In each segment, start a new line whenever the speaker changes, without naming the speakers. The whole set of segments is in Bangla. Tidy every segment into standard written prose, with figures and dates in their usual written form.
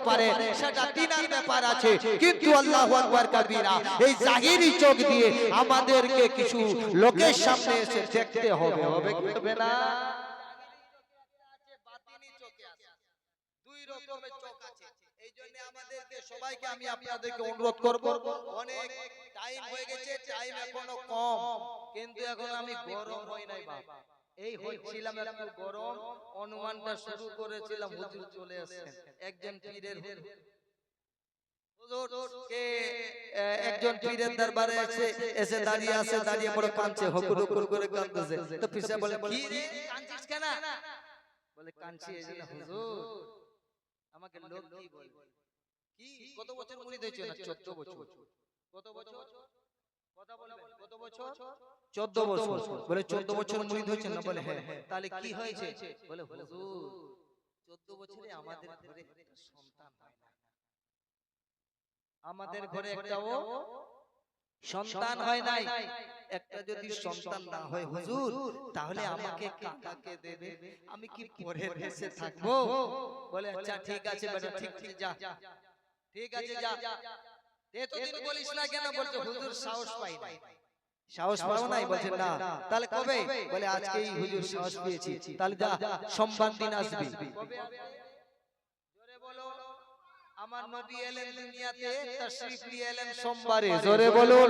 পারে, সেটা দিনার ব্যাপার আছে, কিন্তু আল্লাহু আকবার কবীরা এই জাহিরি চোখ দিয়ে আমাদেরকে কিছু লোকের সামনে এসে দেখতে হবে, হবে কি হবে না? বাতিনি চোখে আছে, দুই রকমের চোখ আছে। এই জন্য আমাদেরকে সবাইকে আমি আপনাদেরকে অনুরোধ করব, অনেক টাইম হয়ে গেছে, টাইম এখনো কম, কিন্তু এখন আমি গরম হই নাই বাবা, এই হচ্ছিলাম একটু গরম, অনুমানটা শুরু করেছিলাম, হুজুর চলে আসেন, একজন পীরের হুজুর কে একজন পীরের দরবারে এসে দাঁড়িয়ে আছে, দাঁড়িয়ে বড় কাঁদছে, হুকুর হুকুর করে কাঁদতেছে। তো পীর সাহেব বলে, কি রে কাঁদছিস কেন? বলে, কাঁদছি এই জন্য হুজুর, আমাকে লোক কি বলবে। কি কত বছর মুরিদ হয়েছে? না 14 বছর। কত বছর? কথা বলবেন, কত বছর? 14 বছর। বলে 14 বছর মুরিদ হয়েছে না? বলে হ্যাঁ। তাহলে কি হয়েছে? বলে হুজুর 14 বছরে আমাদের ঘরে একটা সন্তান হয় না, আমাদের ঘরে একটাও সন্তান হয় নাই। একটা যদি সন্তান না হয় হুজুর, তাহলে আমাকে কাকে দেবে? আমি কি পরে দেশে থাকবো? বলে আচ্ছা ঠিক আছে বেটা, ঠিক যা, ঠিক আছে যা। এতদিন বলিস না কেন? বলছে হুজুর সাহস পাই না। সাহস পাও নাই? বলছে না। তাহলে কবে? বলে আজকেই হুজুর সাহস পেয়েছি। তাহলে যা, সোমবার দিন আসবি। কবে আসবে? জোরে বলো। আমার নবী এলেন দুনিয়াতে, তাশরীফ নিয়ে এলেন সোমবারে। জোরে বলুন।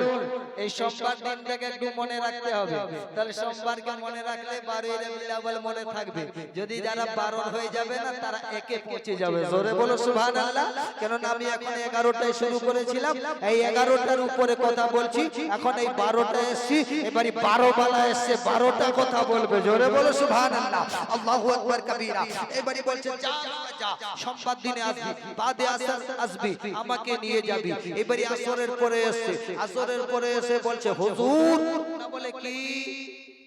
এই সোমবার দিনটাকে একটু মনে রাখতে হবে। তাহলে সোমবারকে মনে রাখলে 12 রবিউল আউয়াল মনে থাকবে। যদি যারা 12 হয়ে যাবে না, তারা একে পৌঁছে যাবে। জোরে বলো সুবহানাল্লাহ। কেন না আমি এখন 11টায় শুরু করেছিলাম, এই 11টার উপরে কথা বলছি, এখন এই 12টায় এসেছি, এবারে 12 বেলা এসে 12টা কথা বলবে। জোরে বলো সুবহানাল্লাহ, আল্লাহু আকবার কবীরা। এবারে বলছে যা যা, সোমবার দিনে আসবি, বাদে আসবি, আমাকে নিয়ে যাবি। এবারে আসরের পরে এসে, আসরের পরে এসে বলছে হুজুর, না বলে কি?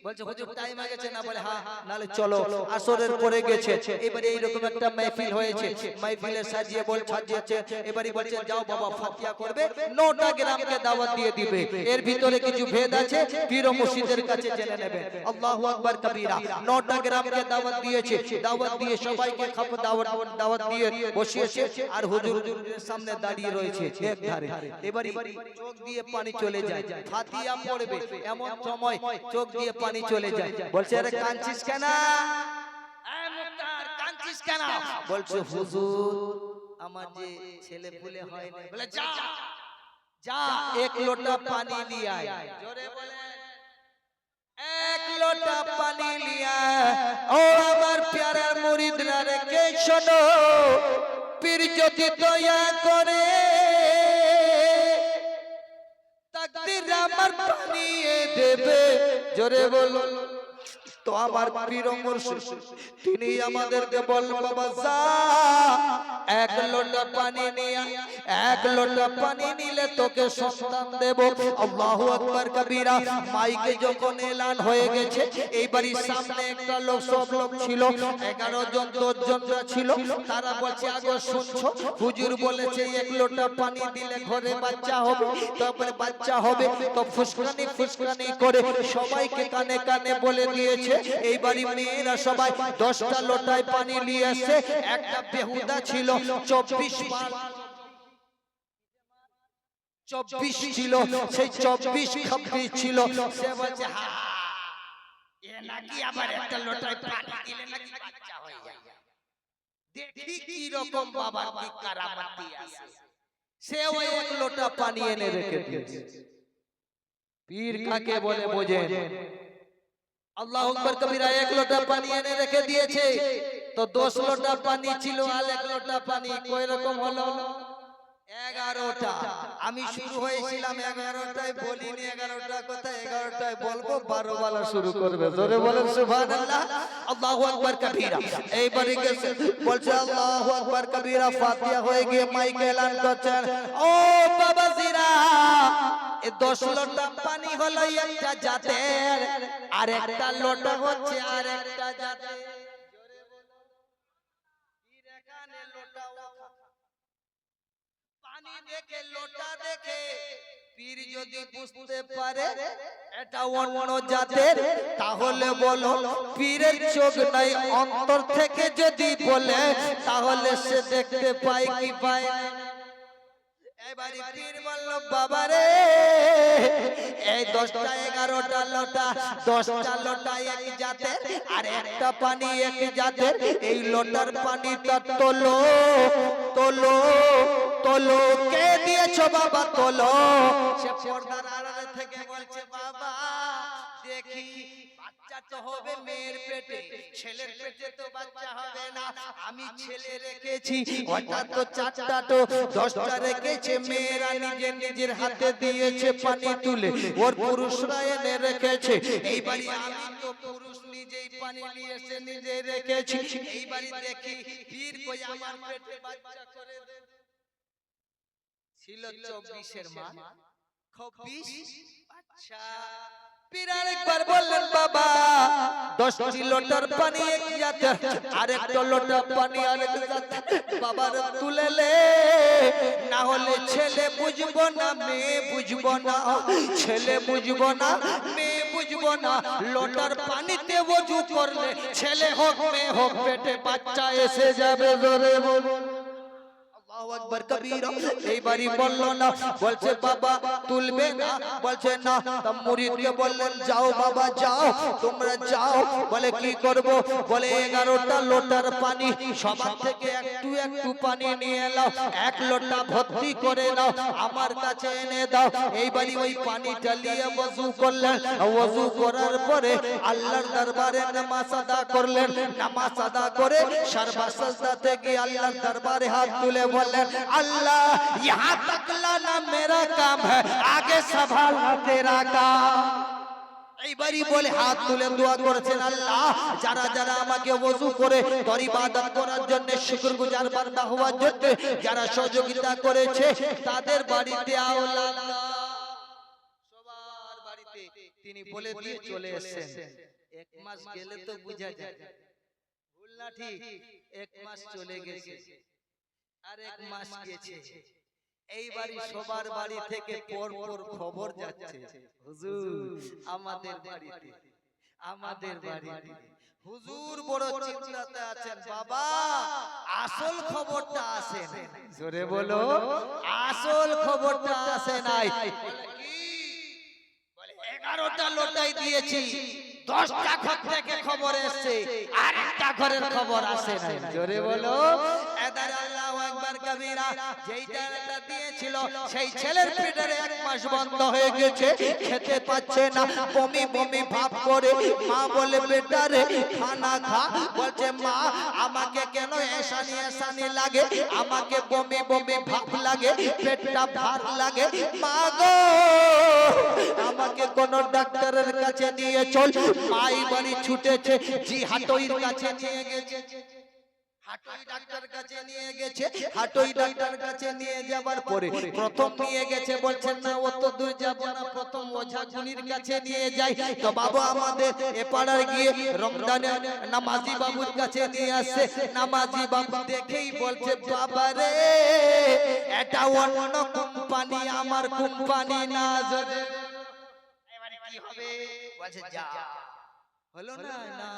বলছে হুজুর টাইম হয়ে গেছে না? বলে হ্যাঁ, নালে চলো। আসরের পরে গেছে, এবারে এইরকম একটা মাহফিল হয়েছে, মাহফিলে সাজিয়ে সাজিয়েছে, এবারে বলছে যাও বাবা ফাতিহা করবে, 9টা গ্রামকে দাওয়াত দিয়ে দিবে। এর ভিতরে কিছু ভেদ আছে, পীর ও মুর্শিদের কাছে জেনে নেবেন। আল্লাহু আকবার কবীরা। 9টা গ্রামকে দাওয়াত দিয়েছে, দাওয়াত দিয়ে সবাইকে দাওয়াত দিয়ে বসিয়েছে, আর হুজুরের সামনে দাঁড়িয়ে রয়েছে এক ধারে। এবারে চোখ দিয়ে পানি চলে যায়, ফাতিহা পড়বে, এমন সময় চোখ দিয়ে পানি চলে যায়। বলছে আরে কাঁদছিস কেন? এই মুক্তার কাঁদছিস কেন? বলছে হুজুর আমার যে ছেলে ফুলে হয় না। বলে যা যা, 1 লোটা পানি নিয়ে আয়। জোরে বলে 1 লোটা পানি নিয়ে আয়। ও আমার প্যারা মুরিদরা রেখে শোনো, পীর যদি দয়া করে তাকদীর আমার বানিয়ে দেবে। জোরে বলো। তো আমার পীর ও মুর্শিদ তিনি আমাদেরকে বল বাবা যা 1 লোটা পানি নিয়ে, 1 লোটা পানি নিলে তোকে সন্তান দেব। আল্লাহু আকবার কবীরা। মাইকে যখন এলান হয়ে গেছে, এইবারই সামনে একটা লোক, সব লোক ছিল 11 জন 10 জন ছিল, তারা বলছে আগো শুনছো, হুজুর বলেছে 1 লোটা পানি দিলে ঘরে বাচ্চা হবে, তারপরে বাচ্চা হবে তো ফুসকানি ফুসকানি করে সবাইকে কানে কানে বলে দিয়েছে। এইবারই মেয়েরা সবাই 10টা লোটায় পানি নিয়ে আসে। একটা বেহুদা ছিল 24 বার, 24 ছিল, সেই 24 খাবি ছিল। সে বলছে হা এ নাকি আবার একটা লোটায় পানি দিলে নাকি বাচ্চা হয়ে যায়। দেখি কি রকম বাবার কি কারামতি আছে। সে ওই 1 লোটা পানি এনে রেখে দিয়েছে। পীর কাকে বলে বোঝেন? আল্লাহু আকবার কবীরা। 1 লোটা পানি এনে রেখে দিয়েছে, তো 10 লোটা পানি ছিল, আর 1 লোটা পানি কয় রকম হলো? 11টা। আমি শুরু হয়েছিলাম 11টায়, বলিনি 11টা কথা, 11টায় বলবো, 12 বেলা শুরু করবে। জোরে বলেন সুবহানাল্লাহ, আল্লাহু আকবার কবীরা। এইবারে গেছে, বলছে আল্লাহু আকবার কবীরা। ফাতিহা হয়ে গিয়ে মাইকে এলান করছেন, ও বাবাজিরা, এই 10 লোটা পানি হলো একটা জাতের, আর একটা লোটা হচ্ছে আর একটা জাতের। জোরে বলো। পীর এখানে লোটা পানি দেখে, লোটা দেখে পীর যদি বুঝতে পারে এটা অন্য জাতের, তাহলে বলো পীরের চোখ নাই অন্তর থেকে যদি বলে তাহলে সে দেখতে পায় কি পায় না? এবারে পীর বলল বাবা রে, এই 10টা 11টা লোটা, 10টা লোটা এক জাতের আর একটা পানি এক জাতের, এই লোটার পানিটা তোলো তোলো তোলো, কে দিয়েছো বাবা তোলো। সে পর্দার আড়ালে থেকে বলছে বাবা দেখি বাচ্চা তো হবে মেয়ের পেটে, ছেলের পেটে তো বাচ্চা হবে না, আমি ছেলে রেখেছি, ওটা তো 4টা তো 10টা রেখেছে, মেয়েরা নিজে নিজের হাতে দিয়েছে পানি তুলে, ওর পুরুষরা এনে রেখেছে, এইবারে আমি তো পুরুষ নিজেই পানি নিয়ে এসে নিজে রেখেছি, এইবারে দেখি পীর কই আমার পেটে বাচ্চা করে দে। ছিল 24-এর মা 26। আচ্ছা পীর আরেকবার বললেন বাবা 10টি লোটার পানি এক জাতের আর একটা লোটা পানি আরেক জাতের, বাবার তুলে লে, না হলে ছেলে বুঝবো না মেয়ে বুঝবো না, ছেলে বুঝবো না মেয়ে বুঝবো না, লোটার পানিতে ওযু করলে ছেলে হোক মেয়ে হোক পেটে বাচ্চা এসে যাবে, জোরে বলুন আল্লাহু আকবার কবীরা। এইবারই বলল না, বলছে বাবা তুলবে না, বলছে না। তা মুরিদকে বললেন যাও বাবা যাও, তোমরা যাও। বলে কি করব? বলে 11টা লোটার পানি সবার থেকে একটু একটু পানি নিয়ে নাও, 1 লোটা ভর্তি করে নাও, আমার কাছে এনে দাও। এইবারই ওই পানিটা নিয়ে ওযু করলেন, ওযু করার পরে আল্লাহর দরবারে নামাজ আদা করলেন, নামাজ আদা করে সারবা সাজদা থেকে আল্লাহর দরবারে হাত তুলে বললেন अल्लाह यहाँ तक लाना मेरा काम है, आगे संभालना तेरा काम। এইবারই বলে হাত তুলে দোয়া করেছেন আল্লাহ যারা যারা আমাকে ওযু করে তোর ইবাদত করার জন্য শুকরগুজার বান্দা হওয়ার জন্য যারা সহযোগিতা করেছে তাদের বাড়িতে আওলাদ সবার বাড়িতে তিনি বলে দিয়ে চলে এসেছেন। 1 মাস গেলে তো বুঝা যায়, ভুল না ঠিক? 1 মাস চলে গেছে আর 1 মাস গেছে, এইবারই সবার বাড়ি থেকে পর পর খবর যাচ্ছে হুজুর আমাদের বাড়িতে, আমাদের বাড়িতে। হুজুর বড় চিন্তাতে আছেন, বাবা আসল খবরটা আসে নাই, জোরে বলো আসল খবরটা আসে নাই। বলে 11টা লোটাই দিয়েছি, 10টা ঘর থেকে খবর এসেছে, আর একটা ঘরের খবর আসে নাই, জোরে বলো এদার আল্লাহু আকবার কবীরা। যেই টাকাটা দিয়েছিল সেই ছেলের পেটের 1 মাস বন্ধ হয়ে গেছে, খেতে পাচ্ছে না, বমি বমি ভাব করে। মা বলে বেটা রে খানা খা, বলছে মা আমাকে কেন এসানি এসানি লাগে, আমাকে বমি বমি ভাব লাগে, পেটটা ভার লাগে, মা গো আমাকে কোন ডাক্তারের কাছে নিয়ে চল। মাই বাড়ি ছুটেছে, জি হাটইর কাছে নিয়ে গেছে, হাটই ডাক্তার কাছে নিয়ে গেছে, হাটই ডাক্তার কাছে নিয়ে যাবার পরে প্রথম নিয়ে গেছে, বলছেন না অত দূর যাব না, প্রথম ওঝা গুনির কাছে নিয়ে যাই। তো বাবা আমাদের এ পাড়ার গিয়ে রমজানে নামাজি বাবুর কাছে নিয়ে আসছে, নামাজি বাবু দেখেই বলছে বাবা রে এটা অন্য কোম্পানি, আমার কোম্পানি না, জোরে এবারে কি হবে? বলছে যা হলো না, না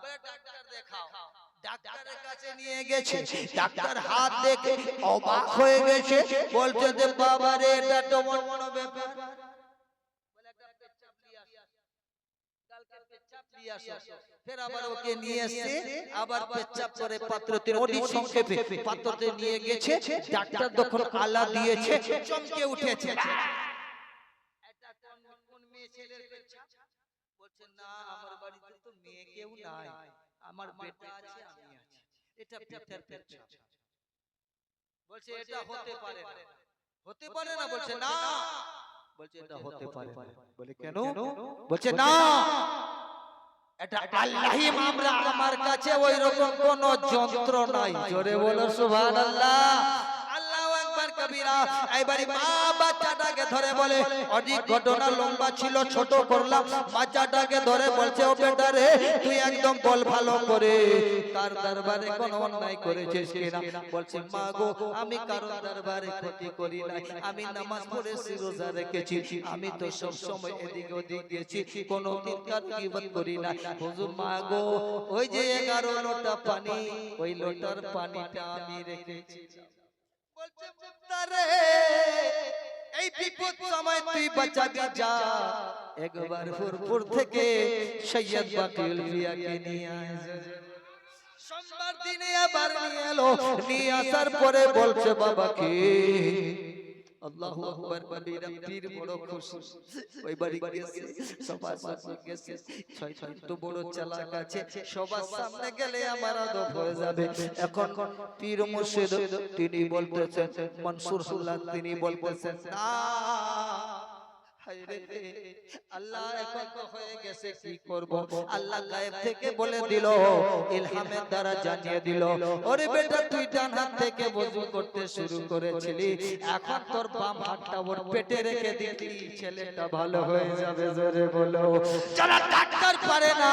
বলে ডাক্তার দেখাও। ডাক্তারের কাছে নিয়ে গেছে, ডাক্তার হাত দেখে অবাক হয়ে গেছে, বলছে যে বাবা রে এটা তো অন্য ব্যাপার। বলে একটা পেচ্ছাপ নিয়ে আসো, কালকে পেচ্ছাপ নিয়ে আসো। ফের আবার ওকে নিয়ে এসে আবার পেচ্ছাপ করে পাত্রতে অতি সংক্ষেপে পাত্রতে নিয়ে গেছে। ডাক্তার যখন আলা দিয়েছে চমকে উঠেছে, এটা কোন মেয়ে ছেলের পেচ্ছাপ? বলছে না আমার বাড়িতে তো মেয়ে কেউ নাই, আমার বেটা আছে আমি আছি, এটা পেটের পেচ্ছাপ। বলছে এটা হতে পারে না, হতে পারে না, বলছে না, বলছে এটা হতে পারে না। বলে কেন? বলছে না এটা আল্লাহই মামলা, আমার কাছে ওই রকম কোন যন্ত্র নাই, জোরে বলো সুবহানাল্লাহ। আল্লাহু আকবার কবিরা। এইবারে মা বাচ্চাটাকে ধরে বলে, অনেক ঘটনা লম্বা ছিল, ছোট করলাম। বাচ্চাটাকে ধরে বলছে, ও বেটা রে, তুই একদম বল ভালো করে, কার দরবারে কোনো অন্যায় করেছিস কিনা? বলছে, মা গো, আমি কারো দরবারে ক্ষতি করি নাই, আমি নামাজ পড়েছি, রোজা রেখেছি, আমি তো সব সময় এদিক ওদিক গেছি, কোনো দিন কার গীবত করি না। হুজুর মা গো, ওই যে 11 লোটা পানি, ওই লোটার পানিটা আমি রেখেছি। বলছে, পুত্রে, এই বিপদ সময় তুই বাঁচাবি, যা একবার ফুরপুর থেকে সৈয়দ বাকিউল ফিয়াকে নিয়ে আয়। সোমবার দিনে আবার নিয়ে এলো, নিয়ে আসার পরে বলছে, বাবা কি? আল্লাহু আকবার কবিরা। পীর বড় খুশি, ওই বাড়ি গেছে, সবার সামনে গেছে, শয়তান তো বড় চালাক আছে, সবার সামনে গেলে আমার আদব হয়ে যাবে। এখন পীর মুর্শিদ তিনি বলতেছেন, মনসুর আল্লাহ তিনি বলতেছেন, না, আল্লাহ এখন তো হয়ে গেছে, কি করব? আল্লাহ গায়েব থেকে বলে দিল, ইলহামের দ্বারা জানিয়ে দিল, ওরে বেটা, তুই ডান হাত থেকে ওযু করতে শুরু করেছিলি, এখন তোর বাম হাতটা ওর পেটে রেখে দিলি, ছেলেটা ভালো হয়ে যাবে। জোরে বলো। যারা ডাক্তার পারে না,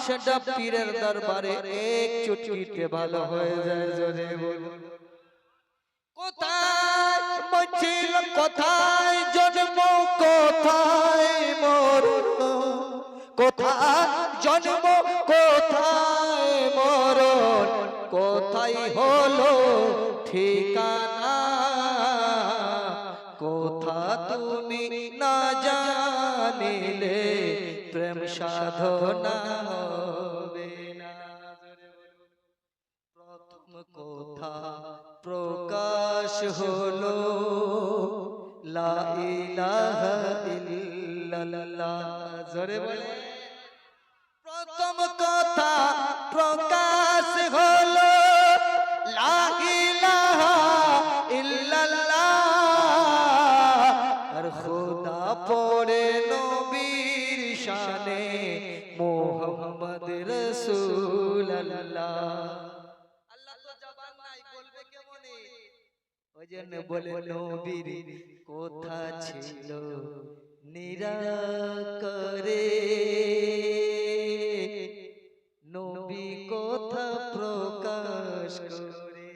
সেটা পীরের দরবারে এক চুটকিতে ভালো হয়ে যায়। জোরে বলো। কোথায় মছিল, কোথায় জন্ম, কোথায় মরণ, কোথায় জন্ম, কোথায় মরণ, কোথায় হলো ঠিকানা, কোথা তুমি না জানিলে প্রেম সাধনা হবে না। প্রথম কোথা প্রকাশ হলো, লা ইলাহা ইল্লাল্লাহ। জোরে বলে। প্রথম কথা প্রকাশ হলো, লা ইলাহা ইল্লাল্লাহ, আর খোদা পড়ে নবীর শানে, মুহাম্মদ রাসূলুল্লাহ। ওই জন্য বলে, নবীর কোথা ছিল নিরাকারে, নবী কোথা প্রকাশ করে।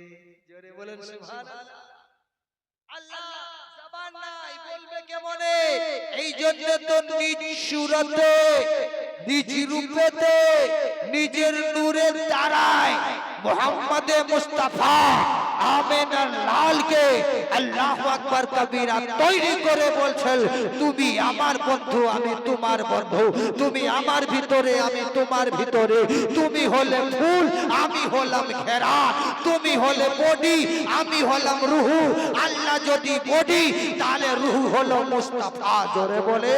জোরে বলেন সুবহানাল্লাহ। আল্লাহ জবান নাই, বলবে কেমনে? এই জন্য তো নিজ সুরতে, নিজ রূপেতে, নিজের নূরের দ্বারায় মুহাম্মদে মুস্তাফা আমিনার লালকে আল্লাহু আকবার কবিরা তৈরি করে বলছেন, তুমি আমার বন্ধু, আমি তোমার বন্ধু, তুমি আমার ভিতরে, আমি তোমার ভিতরে, তুমি হলে ফুল, আমি হলাম ঘেরা, তুমি হলে বডি, আমি হলাম রুহু। আল্লাহ যদি বডি, তাহলে রুহু হলো মুস্তাফা। জোরে বলে।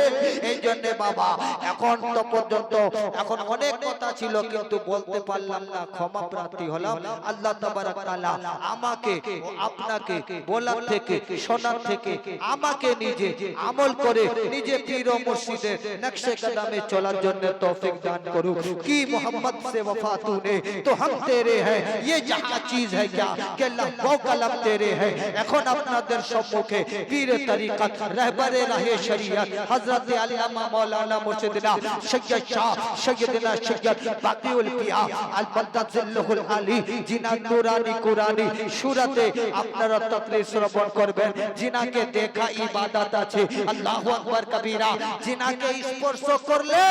এই জন্য বাবা, এখন তো পর্যন্ত, এখন অনেক কথা ছিল, কিন্তু বলতে পারলাম না, ক্ষমা প্রার্থী হলাম। আল্লাহ তাবারক তাআলা আমাকে ও আপনাকে বলার থেকে, শোনার থেকে, আমাকে নিজে আমল করে নিজে পীর ও মুর্শিদের নকশে কদমে চলার জন্য তৌফিক দান করুক। কি মোহাম্মদ से वफा तूने तो हम तेरे हैं, ये जहां चीज है क्या कि लहू कलम तेरे हैं। এখন আপনাদের সম্মুখে পীর তরিকত, রাহবারে রাহে শরিয়ত, হযরত আল্লামা মাওলানা মুর্শিদনা সৈয়দ শাহ সৈয়দনা সৈয়দ বাকিউল পিয়া আল মুদাজ্জিলুল আলী, জিনা নুরানি কুরানি সুরতে আপনারা তাকরীর শ্রবণ করবেন। জিনাকে দেখা ইবাদত আছে, আল্লাহু আকবার কবীরা। জিনাকে স্পর্শ করলে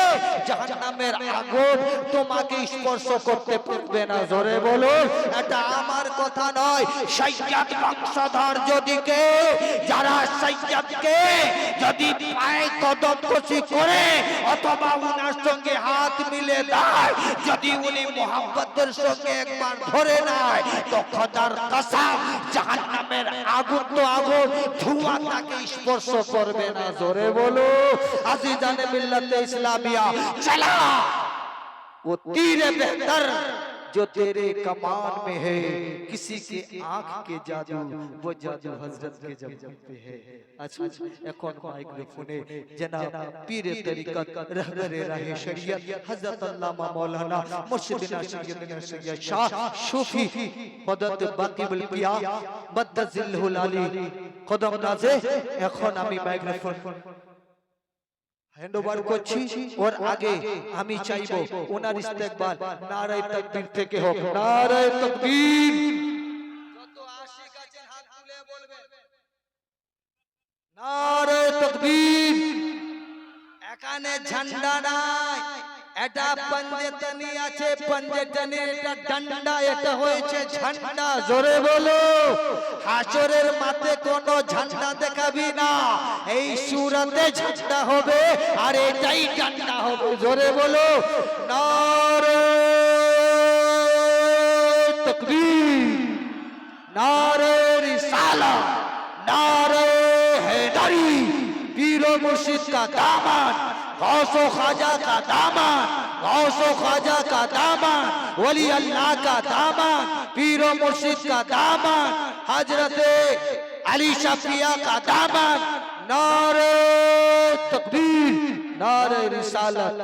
জাহান্নামের আগুন তোমাকে স্পর্শ করতে পারবে না। জোরে বলো। এটা আমার কথা নয়, সৈয়দ বংশধর যদি কে, যারা সৈয়দকে যদি পায়ে কদম কষি করে অথবা উনার সঙ্গে হাত মিলে দেয়, যদি উনি মুহাম্মদের সঙ্গে একবার ধরে নেয়, তো খোদার কসম জাহান্নামের আগুন তো আগুন, ধোঁয়া তাকে স্পর্শ করবে না। জোরে বলো। আজিজানে মিল্লাতে ইসলামিয়া, চলা वो तीर बेहतर जो तेरे कमान में है, किसी के आंख के जादू, वो जादू हजरत के जबान पे है। अच्छा এখন মাইক্রোফোনে জনাব পীরে তরিকত रहबरे राहे शरीयत हजरत अल्लामा मौलाना मुर्शिदना सैयदना सैयद शाह सूफी हदरत बाकीबुल किया बद्दजिल्लुल आली কদম নাজে এখন আমি মাইক্রোফোন হ্যান্ডওভার করছি। ওর আগে আমি চাইবো ওনার ইস্তেকবাল নারায়ে তাকবীর থেকে হোক। নারায়ে তাকবীর। যত আশিক আছেন হাত তুলে বলবেন নারায়ে তাকবীর। এখানে ঝান্ডা নাই, এটা পাঞ্জেতানি আছে, পাঞ্জেতানি এটা ডান্ডা, এটা হয়েছে ঝান্ডা। জোরে বলো। হাসরের মাঠে কোনো ঝান্ডা দেখাবি না, এই সূরাতে ঝান্ডা হবে আর এটাই ডান্ডা হবে। জোরে বলো নারে তাকবীর, নারে রিসালাত, नारे हैदरी। पीरो मुर्शिद का दामन, गौसो ख्वाजा का दामन, गौसो ख्वाजा का दामन, वली अल्लाह का दामन, पीरो मुर्शिद का दामन, हजरते अली शफिया का दामन। नारे तकबीर, नारे रिसालत।